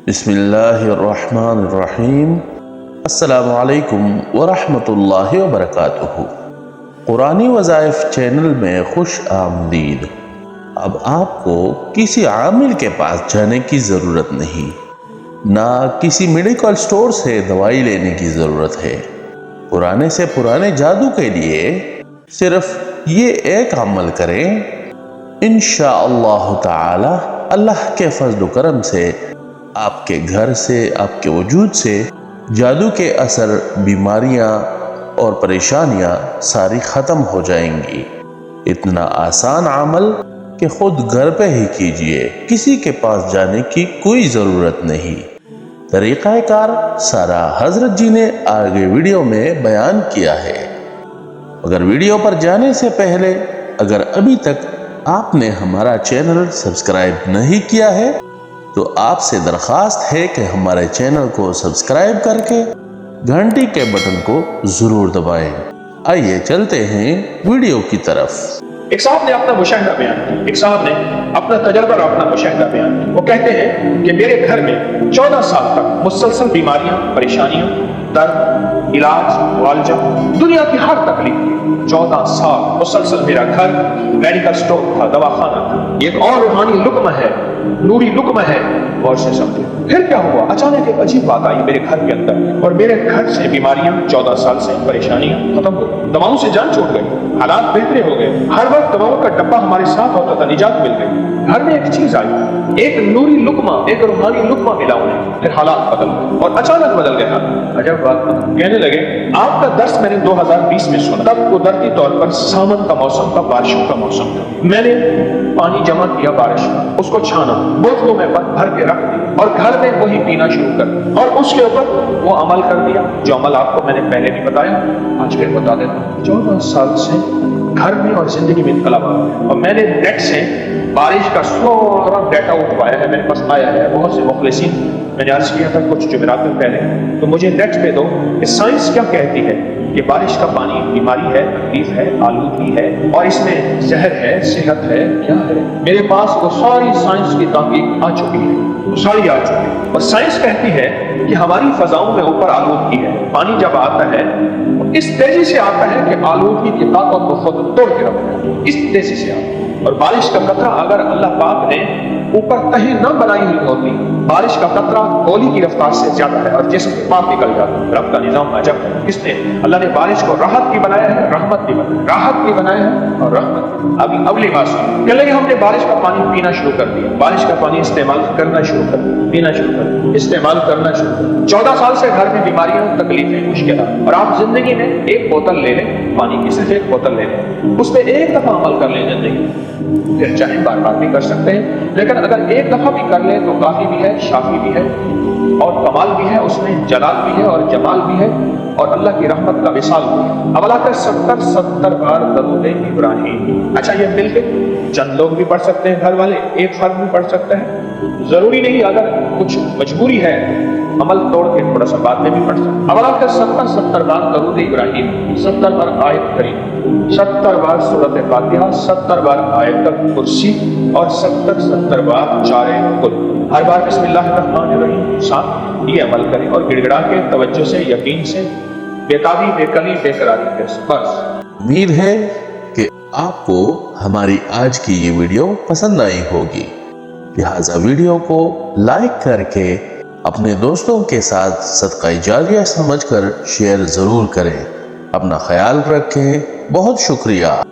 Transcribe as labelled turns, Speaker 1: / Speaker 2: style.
Speaker 1: बिस्मिल्लाहिर्रहमानिर्रहीम। अस्सलामु अलैकुम वरहमतुल्लाहि वबरकातुहू। कुरानी वज़ाइफ चैनल में खुश आमदीद। अब आपको किसी आमिल के पास जाने की ज़रूरत नहीं, ना किसी मेडिकल स्टोर से दवाई लेने की ज़रूरत है। पुराने से पुराने जादू के लिए सिर्फ ये एक अमल करें, इंशाअल्लाह ताला अल्लाह के फज़ल करम से आपके घर से, आपके वजूद से जादू के असर, बीमारियां और परेशानियां सारी ख़त्म हो जाएंगी। इतना आसान अमल कि खुद घर पे ही कीजिए, किसी के पास जाने की कोई ज़रूरत नहीं। तरीक़ा कार सारा हज़रत जी ने आगे वीडियो में बयान किया है। अगर वीडियो पर जाने से पहले अगर अभी तक आपने हमारा चैनल सब्सक्राइब नहीं किया है तो आपसे दरख्वास्त है कि हमारे चैनल को सब्सक्राइब करके घंटी के बटन को ज़रूर दबाएं। आइए चलते हैं वीडियो की तरफ।
Speaker 2: एक साहब ने अपना मुशाहिदा बयान किया, एक साहब ने अपना तजर्बा और अपना मुशाहिदा बयान किया। वो कहते हैं कि मेरे घर में 14 साल तक मुसलसल बीमारियां, परेशानियां, दर्द, इलाज, मुआवजा, दुनिया की हर तकलीफ थी। 14 साल मुसलसल मेरा घर मेडिकल स्टोर था, दवाखाना था। एक और रूहानी लुक्मा है, नूरी लुक्मा है, गौर से समझे। फिर क्या हुआ? अचानक एक अजीब बात आई मेरे घर के अंदर, और मेरे घर से बीमारियां, 14 साल से परेशानियां खत्म हो गई। दवाओं से जान छूट गई, हालात बेहतरे हो गए। हर वक्त दवाओं का डब्बा हमारे साथ होता था, निजात मिल गई। घर में एक चीज आई, एक नूरी लुक्मा, एक रूहानी लुक्मा मिला उन्हें। फिर हालात बदल गए और अचानक बदल गया। अजब बात। कहने लगे आपका दर्स मैंने 2020 में सुना। तब कुदरती तौर पर सावन का मौसम था, बारिशों का मौसम था। मैंने पानी जमा किया बारिश का, उसको छाना, बोतलों में भर के रख दिया और घर में वही पीना शुरू कर दिया। और उसके ऊपर वो अमल कर दिया जो अमल आपको मैंने पहले भी बताया, आज फिर बता देता हूँ। 14 साल से घर में और जिंदगी में इनकलाब आ गया। और मैंने नेट से बारिश का सारा डाटा उठवाया है, मेरे पास आया है। बहुत से मुखलिसीन, मैंने अर्ज किया था कुछ जुमेरात में पहले, तो मुझे नेट पे दो कि साइंस क्या कहती है कि बारिश का पानी बीमारी है, तकलीफ है, आलूगी है, और इसमें जहर है, सेहत है, क्या है। मेरे पास वो सारी साइंस की तहकीक आ चुकी है, वो सारी आ चुकी है। और साइंस कहती है कि हमारी फजाओं में ऊपर आलूगी है। पानी जब आता है इस तेजी से आता है कि आलूगी की ताकत को खुद तोड़ के रखता है, इस तेजी से आता है। और बारिश का कतरा अगर अल्लाह पाक ने ऊपर तहे न बनाई हुई होती, बारिश का कतरा गोली की रफ्तार से ज्यादा है और जिस्म के पार निकल जाता है। रब का निजाम अजब है। किसने? अल्लाह ने बारिश को राहत भी बनाया है, रहमत भी बनाया, राहत भी बनाया है और रहमत भी। अभी अगली बात सुनिए। कह लगे हमने बारिश का पानी पीना शुरू कर दिया, बारिश का पानी इस्तेमाल करना शुरू कर दिया, पीना शुरू कर दिया, इस्तेमाल करना शुरू कर दिया। 14 साल से घर में बीमारियां, तकलीफें, मुश्किलात, और आप जिंदगी में एक बोतल ले लें पानी की, सिर्फ एक बोतल ले लें, उस पर एक दफा अमल कर लें जिंदगी, फिर चाहे बार बार भी कर सकते हैं। लेकिन अगर एक दफा भी कर ले तो काफी भी है, शाफी भी है और कमाल भी है, उसमें जलाल भी है और जमाल भी है और अल्लाह की रहमत का विसाल भी है। अब अल्लाह का 70 बार दरूद इब्राहिम। अच्छा, ये मिलके चंद लोग भी पढ़ सकते हैं, घर वाले, एक फर्द भी पढ़ सकता है, जरूरी नहीं। अगर कुछ मजबूरी है अमल तोड़ के थोड़ा सा बाद में भी पढ़ सकते। अब अल्लाह का 70 बार दरूद इब्राहिम, 70 बार आयत करीम, 70 बार सूरत फातिहा, 70 बार आयतल कुर्सी और 70 बार चारे कुल। हर बार बिस्मिल्लाहिर्रहमानिर्रहीम साथ ये अमल करें और गिड़गिड़ा के, तवज्जो से, यकीन से, बेताबी, बेकली, बेकरारी के बस।
Speaker 1: उम्मीद है कि आपको हमारी आज की ये वीडियो पसंद आई होगी। लिहाजा वीडियो को लाइक करके अपने दोस्तों के साथ सदका जारिया समझकर शेयर जरूर करें। अपना ख्याल रखें। बहुत शुक्रिया।